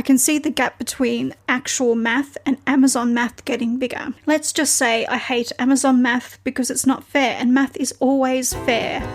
I can see the gap between actual math and Amazon math getting bigger. Let's just say I hate Amazon math because it's not fair, and math is always fair.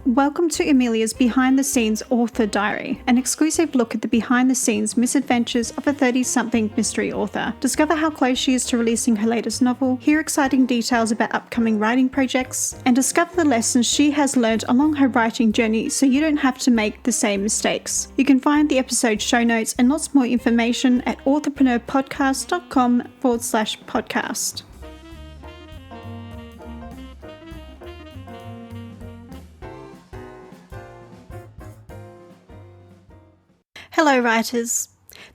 Welcome to Amelia's Behind the Scenes Author Diary, an exclusive look at the behind the scenes misadventures of a 30-something mystery author. Discover how close she is to releasing her latest novel, hear exciting details about upcoming writing projects, and discover the lessons she has learned along her writing journey so you don't have to make the same mistakes. You can find the episode show notes and lots more information at authorpreneurpodcast.com/podcast. Hello writers.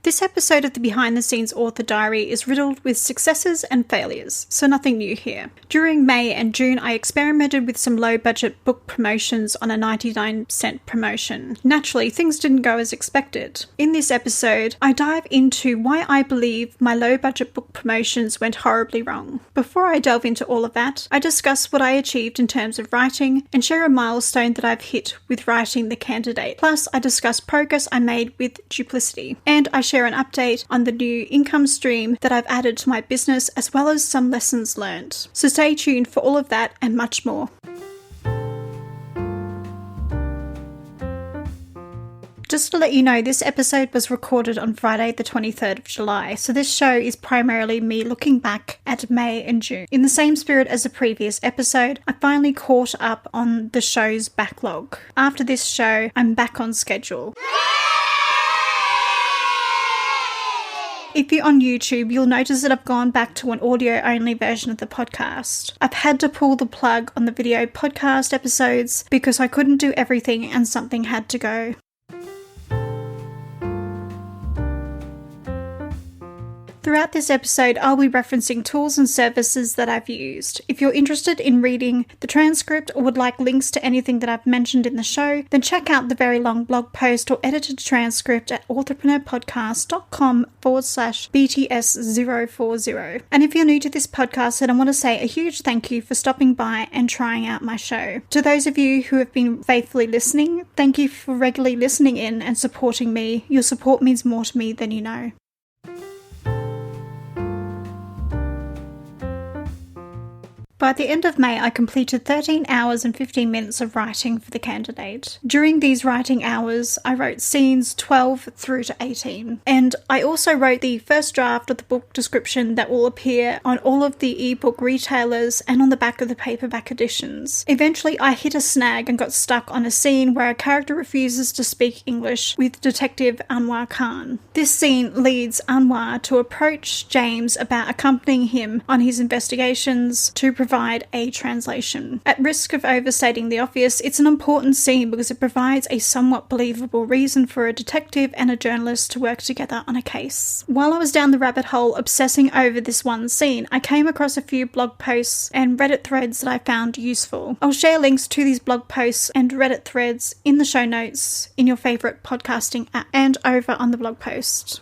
This episode of the Behind the Scenes Author Diary is riddled with successes and failures, so nothing new here. During May and June, I experimented with some low-budget book promotions on a 99-cent promotion. Naturally, things didn't go as expected. In this episode, I dive into why I believe my low-budget book promotions went horribly wrong. Before I delve into all of that, I discuss what I achieved in terms of writing and share a milestone that I've hit with writing The Candidate. Plus, I discuss progress I made with Duplicity, and I share an update on the new income stream that I've added to my business, as well as some lessons learned. So stay tuned for all of that and much more. Just to let you know, this episode was recorded on Friday the 23rd of July, so this show is primarily me looking back at May and June. In the same spirit as the previous episode, I finally caught up on the show's backlog. After this show, I'm back on schedule. If you're on YouTube, you'll notice that I've gone back to an audio-only version of the podcast. I've had to pull the plug on the video podcast episodes because I couldn't do everything and something had to go. Throughout this episode, I'll be referencing tools and services that I've used. If you're interested in reading the transcript or would like links to anything that I've mentioned in the show, then check out the very long blog post or edited transcript at authorpreneurpodcast.com/BTS040. And if you're new to this podcast, then I want to say a huge thank you for stopping by and trying out my show. To those of you who have been faithfully listening, thank you for regularly listening in and supporting me. Your support means more to me than you know. By the end of May, I completed 13 hours and 15 minutes of writing for The Candidate. During these writing hours, I wrote scenes 12 through to 18. And I also wrote the first draft of the book description that will appear on all of the ebook retailers and on the back of the paperback editions. Eventually, I hit a snag and got stuck on a scene where a character refuses to speak English with Detective Anwar Khan. This scene leads Anwar to approach James about accompanying him on his investigations to provide a translation. At risk of overstating the obvious, it's an important scene because it provides a somewhat believable reason for a detective and a journalist to work together on a case. While I was down the rabbit hole obsessing over this one scene, I came across a few blog posts and Reddit threads that I found useful. I'll share links to these blog posts and Reddit threads in the show notes in your favourite podcasting app and over on the blog post.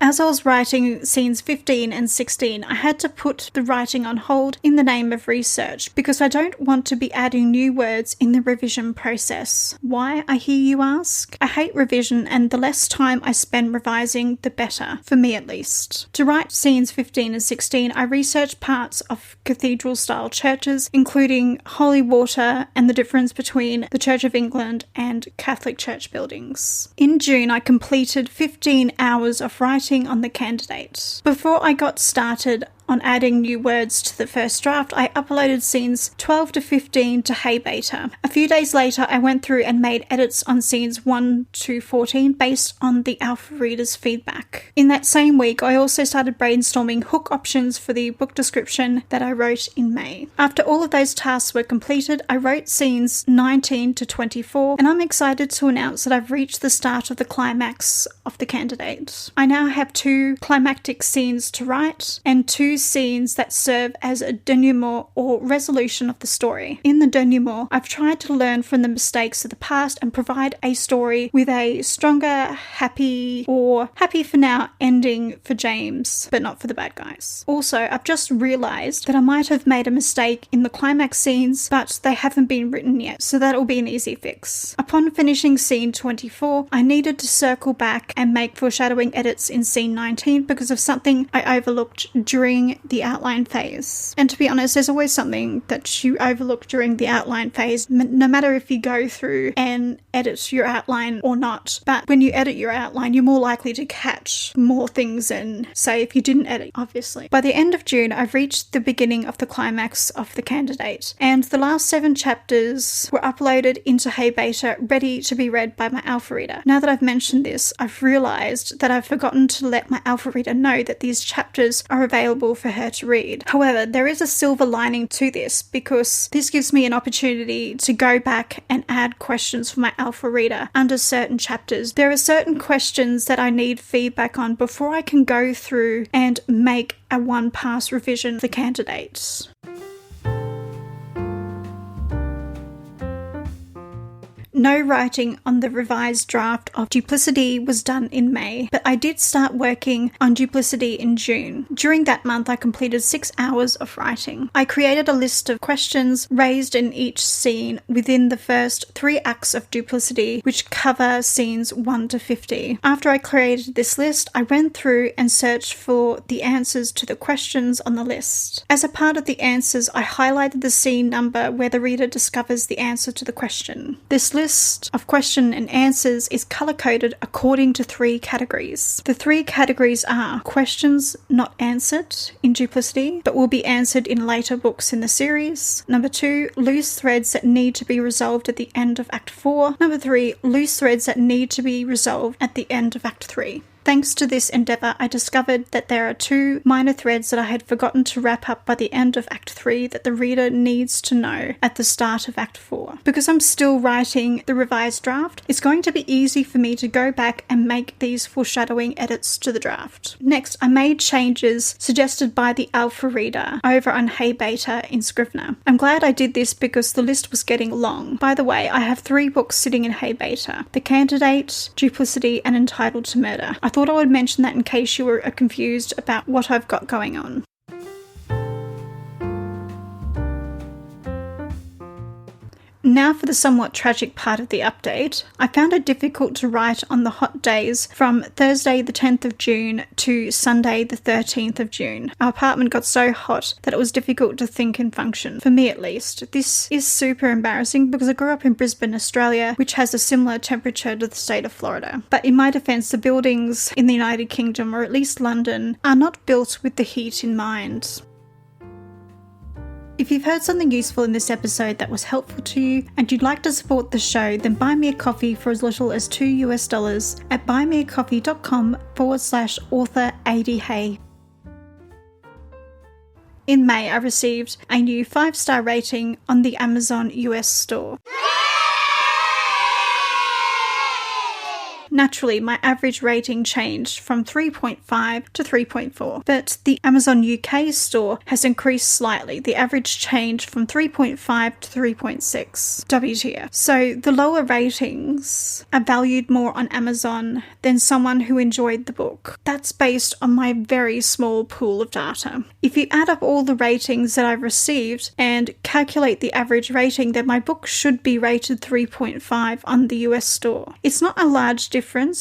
As I was writing scenes 15 and 16, I had to put the writing on hold in the name of research because I don't want to be adding new words in the revision process. Why, I hear you ask? I hate revision, and the less time I spend revising, the better, for me at least. To write scenes 15 and 16, I researched parts of cathedral-style churches, including holy water and the difference between the Church of England and Catholic church buildings. In June, I completed 15 hours of writing on The Candidate. Before I got started on adding new words to the first draft, I uploaded scenes 12 to 15 to Hey Beta. A few days later, I went through and made edits on scenes 1 to 14 based on the alpha readers' feedback. In that same week, I also started brainstorming hook options for the book description that I wrote in May. After all of those tasks were completed, I wrote scenes 19 to 24, and I'm excited to announce that I've reached the start of the climax of The Candidate. I now have 2 climactic scenes to write and 2 those scenes that serve as a denouement or resolution of the story. In the denouement, I've tried to learn from the mistakes of the past and provide a story with a stronger, happy for now ending for James, but not for the bad guys. Also, I've just realised that I might have made a mistake in the climax scenes, but they haven't been written yet, so that'll be an easy fix. Upon finishing scene 24, I needed to circle back and make foreshadowing edits in scene 19 because of something I overlooked during the outline phase. And to be honest, there's always something that you overlook during the outline phase, no matter if you go through and edit your outline or not. But when you edit your outline, you're more likely to catch more things than, say, if you didn't edit, obviously. By the end of June, I've reached the beginning of the climax of The Candidate, and the last 7 chapters were uploaded into Hey Beta, ready to be read by my alpha reader. Now that I've mentioned this, I've realised that I've forgotten to let my alpha reader know that these chapters are available for her to read. However, there is a silver lining to this, because this gives me an opportunity to go back and add questions for my alpha reader under certain chapters. There are certain questions that I need feedback on before I can go through and make a one-pass revision of The Candidate. No writing on the revised draft of Duplicity was done in May, but I did start working on Duplicity in June. During that month, I completed 6 hours of writing. I created a list of questions raised in each scene within the first 3 acts of Duplicity, which cover scenes 1 to 50. After I created this list, I went through and searched for the answers to the questions on the list. As a part of the answers, I highlighted the scene number where the reader discovers the answer to the question. This list of question and answers is color-coded according to 3 categories. The 3 categories are questions not answered in Duplicity, but will be answered in later books in the series. Number 2, loose threads that need to be resolved at the end of Act 4. Number 3, loose threads that need to be resolved at the end of Act 3. Thanks to this endeavour, I discovered that there are 2 minor threads that I had forgotten to wrap up by the end of Act 3 that the reader needs to know at the start of Act 4. Because I'm still writing the revised draft, it's going to be easy for me to go back and make these foreshadowing edits to the draft. Next, I made changes suggested by the alpha reader over on Hey Beta in Scrivener. I'm glad I did this because the list was getting long. By the way, I have 3 books sitting in Hey Beta: The Candidate, Duplicity, and Entitled to Murder. I thought I would mention that in case you were confused about what I've got going on. Now for the somewhat tragic part of the update. I found it difficult to write on the hot days from Thursday the 10th of June to Sunday the 13th of June. Our apartment got so hot that it was difficult to think and function, for me at least. This is super embarrassing because I grew up in Brisbane, Australia, which has a similar temperature to the state of Florida. But in my defence, the buildings in the United Kingdom, or at least London, are not built with the heat in mind. If you've heard something useful in this episode that was helpful to you and you'd like to support the show, then buy me a coffee for as little as $2 at buymeacoffee.com/author ADHey. In May, I received a new 5-star rating on the Amazon US store. Naturally, my average rating changed from 3.5 to 3.4, but the Amazon UK store has increased slightly. The average changed from 3.5 to 3.6. WTF. So the lower ratings are valued more on Amazon than someone who enjoyed the book. That's based on my very small pool of data. If you add up all the ratings that I've received and calculate the average rating, then my book should be rated 3.5 on the US store. It's not a large difference,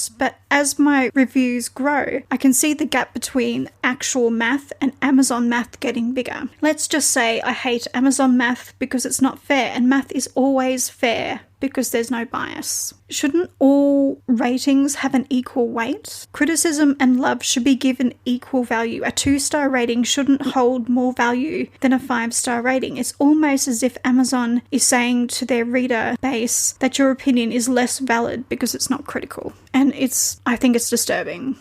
but as my reviews grow, I can see the gap between actual math and Amazon math getting bigger. Let's just say I hate Amazon math because it's not fair, and math is always fair because there's no bias. Shouldn't all ratings have an equal weight? Criticism and love should be given equal value. A 2-star rating shouldn't hold more value than a 5-star rating. It's almost as if Amazon is saying to their reader base that your opinion is less valid because it's not critical. And I think it's disturbing.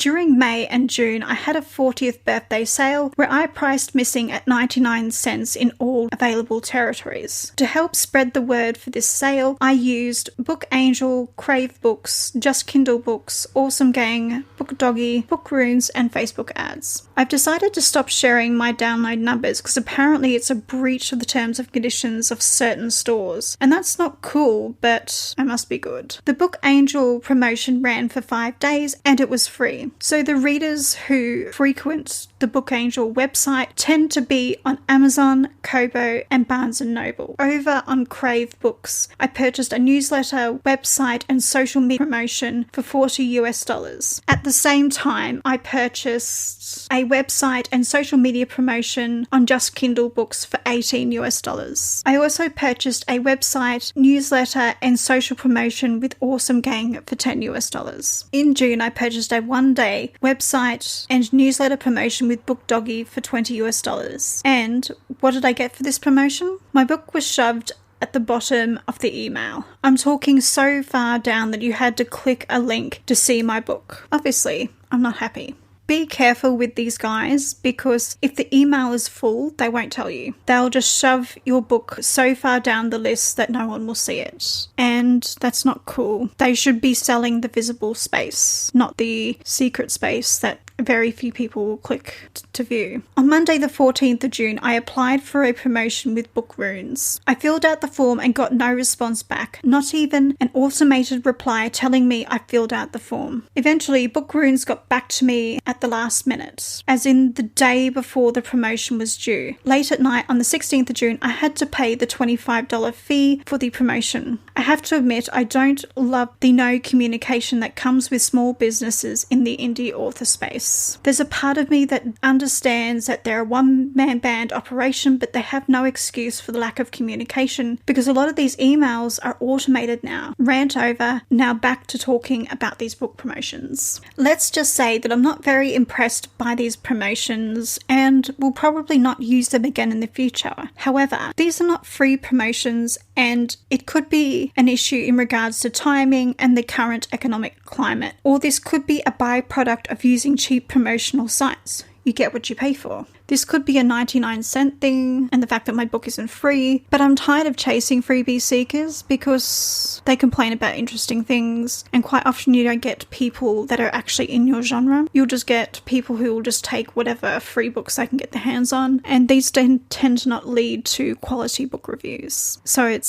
During May and June, I had a 40th birthday sale where I priced Missing at 99 cents in all available territories. To help spread the word for this sale, I used Book Angel, Crave Books, Just Kindle Books, Awesome Gang, Book Doggy, Book Runes, and Facebook ads. I've decided to stop sharing my download numbers because apparently it's a breach of the terms and conditions of certain stores. And that's not cool, but I must be good. The Book Angel promotion ran for 5 days and it was free. So the readers who frequent the Book Angel website tend to be on Amazon, Kobo, and Barnes & Noble. Over on Crave Books, I purchased a newsletter, website, and social media promotion for $40. At the same time, I purchased a website and social media promotion on Just Kindle Books for $18. I also purchased a website, newsletter, and social promotion with Awesome Gang for $10. In June, I purchased a one-day website and newsletter promotion with Book Doggy for $20. And what did I get for this promotion? My book was shoved at the bottom of the email. I'm talking so far down that you had to click a link to see my book. Obviously, I'm not happy. Be careful with these guys because if the email is full, they won't tell you. They'll just shove your book so far down the list that no one will see it. And that's not cool. They should be selling the visible space, not the secret space that very few people will click to view. On Monday the 14th of June, I applied for a promotion with Book Runes. I filled out the form and got no response back, not even an automated reply telling me I filled out the form. Eventually, Book Runes got back to me at the last minute, as in the day before the promotion was due. Late at night on the 16th of June, I had to pay the $25 fee for the promotion. I have to admit, I don't love the no communication that comes with small businesses in the indie author space. There's a part of me that understands that they're a one-man band operation, but they have no excuse for the lack of communication because a lot of these emails are automated now. Rant over, now back to talking about these book promotions. Let's just say that I'm not very impressed by these promotions and will probably not use them again in the future. However, these are not free promotions and it could be an issue in regards to timing and the current economic climate. Or this could be a byproduct of using cheap promotional sites. You get what you pay for. This could be a 99-cent thing and the fact that my book isn't free, but I'm tired of chasing freebie seekers because they complain about interesting things and quite often you don't get people that are actually in your genre. You'll just get people who will just take whatever free books they can get their hands on, and these tend to not lead to quality book reviews. So I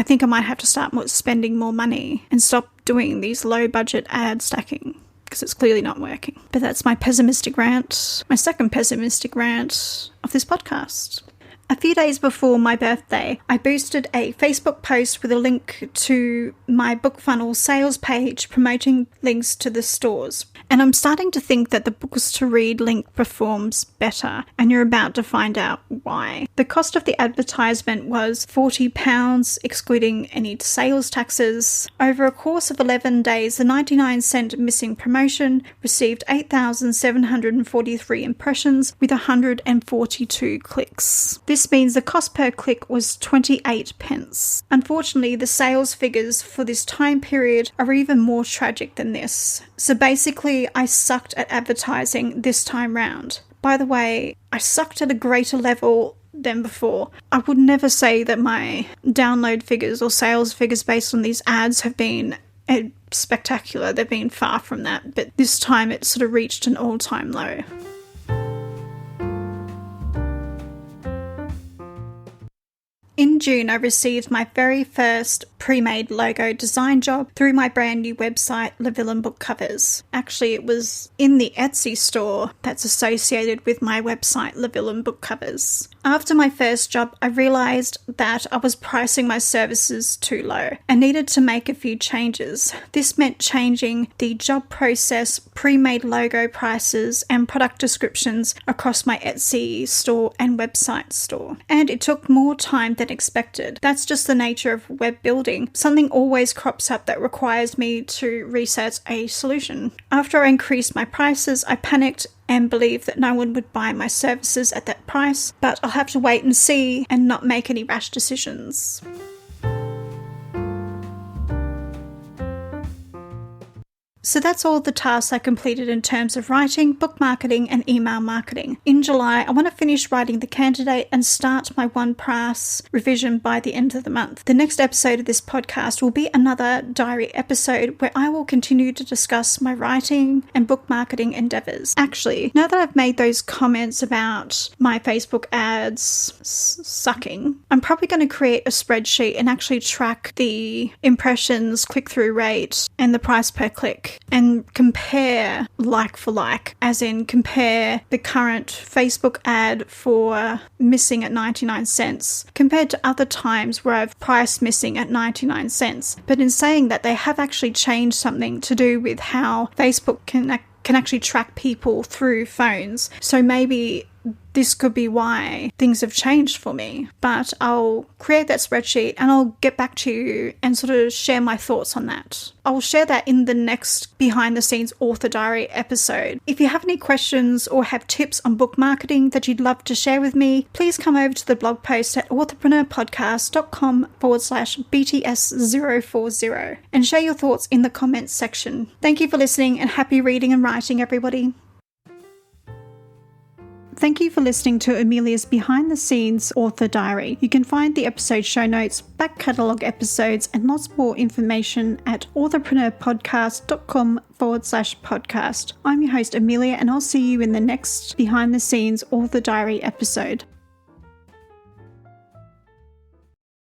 think I might have to start spending more money and stop doing these low budget ad stacking, because it's clearly not working. But that's my pessimistic rant, my second pessimistic rant of this podcast. A few days before my birthday, I boosted a Facebook post with a link to my book funnel sales page promoting links to the stores. And I'm starting to think that the books to read link performs better, and you're about to find out why. The cost of the advertisement was £40, excluding any sales taxes. Over a course of 11 days, the 99-cent Missing promotion received 8,743 impressions with 142 clicks. This means the cost per click was 28 pence. Unfortunately, the sales figures for this time period are even more tragic than this. So basically, I sucked at advertising this time round. By the way, I sucked at a greater level than before. I would never say that my download figures or sales figures based on these ads have been spectacular. They've been far from that, but this time it sort of reached an all-time low. In June, I received my very first pre-made logo design job through my brand new website, Le Villain Book Covers. Actually, it was in the Etsy store that's associated with my website, Le Villain Book Covers. After my first job, I realised that I was pricing my services too low and needed to make a few changes. This meant changing the job process, pre-made logo prices, and product descriptions across my Etsy store and website store. And it took more time than expected. That's just the nature of web building. Something always crops up that requires me to research a solution. After I increased my prices, I panicked and believed that no one would buy my services at that price, but I'll have to wait and see and not make any rash decisions. So that's all the tasks I completed in terms of writing, book marketing, and email marketing. In July, I want to finish writing the candidate and start my one pass revision by the end of the month. The next episode of this podcast will be another diary episode where I will continue to discuss my writing and book marketing endeavors. Actually, now that I've made those comments about my Facebook ads sucking, I'm probably going to create a spreadsheet and actually track the impressions, click-through rate, and the price per click, and compare like for like, as in compare the current Facebook ad for missing at 99 cents compared to other times where I've priced missing at 99 cents. But in saying that, they have actually changed something to do with how Facebook can actually track people through phones. So maybe this could be why things have changed for me. But I'll create that spreadsheet and I'll get back to you and sort of share my thoughts on that. I'll share that in the next behind the scenes author diary episode. If you have any questions or have tips on book marketing that you'd love to share with me, please come over to the blog post at authorpreneurpodcast.com/BTS040 and share your thoughts in the comments section. Thank you for listening and happy reading and writing, everybody. Thank you for listening to Amelia's Behind the Scenes Author Diary. You can find the episode show notes, back catalogue episodes, and lots more information at authorpreneurpodcast.com/podcast. I'm your host, Amelia, and I'll see you in the next Behind the Scenes Author Diary episode.